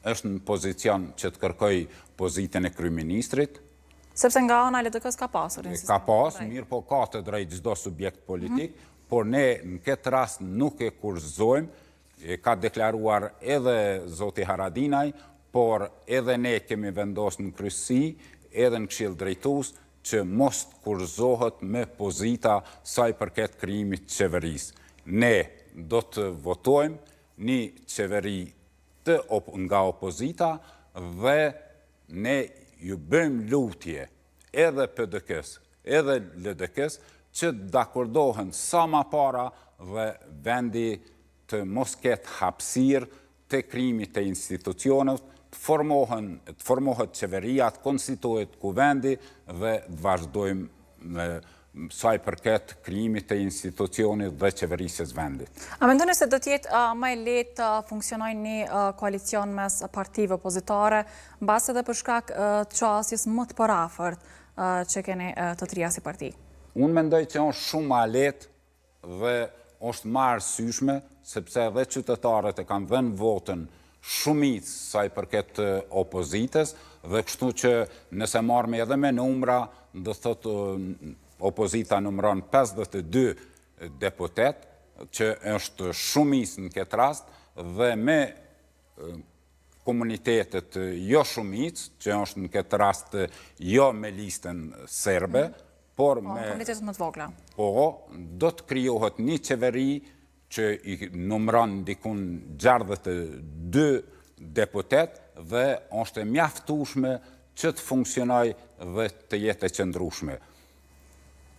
është në pozicion që të kërkoj pozitën e kryeministrit. Sepse nga ana e LDK-s ka pasur. Ka pas, mirë po ka të drejtë çdo subjekt politik, por ne në këtë rast nuk e kurrëzojmë, ka deklaruar edhe zoti Haradinaj, por edhe ne kemi vendosur në kryesi, edhe në Këshill Drejtues, që mos kurrëzohet me pozita sa i përket krijimit të qeverisë. Ne do të votojmë një qeveri nga opozita dhe ne ju bëjmë lutje edhe PDK-s, edhe LDK-s, që dakordohen sa ma para dhe vendi të mos ketë hapësirë të krijimit të institucionet, të formohet qeveria, të konstituohet kuvendi dhe të vazhdojmë sa i përket krijimit të institucionit dhe qeverisjes vendit. A mendoni se do të jetë më e lehtë të funksionojë një koalicion mes partive opozitare, mbas edhe për shkak të çështjes më të parafort që keni të trija si parti? Unë mendoj që është shumë më lehtë dhe është më arsyeshme, sepse edhe qytetarët e kanë dhënë votën shumicë sa i përket opozitës, dhe kështu që nëse marrëme edhe me numra, do thotë opozita numëron 52 deputet, që është shumicë në këtë rast, dhe me komunitetet jo shumicë, që është në këtë rast jo me listën serbe, por me komunitetet më të vogla. Po, do të krijohet një qeveri që i numëron dikun 62 deputet dhe është e mjaftueshme që të funksionojë dhe të jetë e qëndrueshme.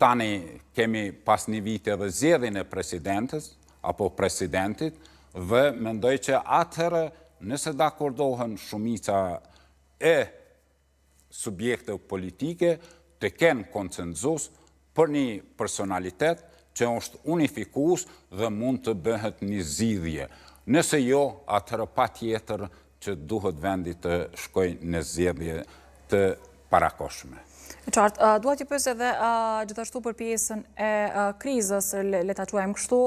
Tani kemi pas një vit edhe zgjedhjen e presidentes apo presidentit dhe mendoj që atëherë nëse dakordohen shumica e subjekte politike të kenë konsenzus për një personalitet që është unifikues dhe mund të bëhet një zgjidhje. Nëse jo, atëherë patjetër që duhet vendi të shkojë në zgjedhje të parakohshme. Qartë, dua t'ju pyes edhe gjithashtu për pjesën e krizës, le ta quajmë kështu,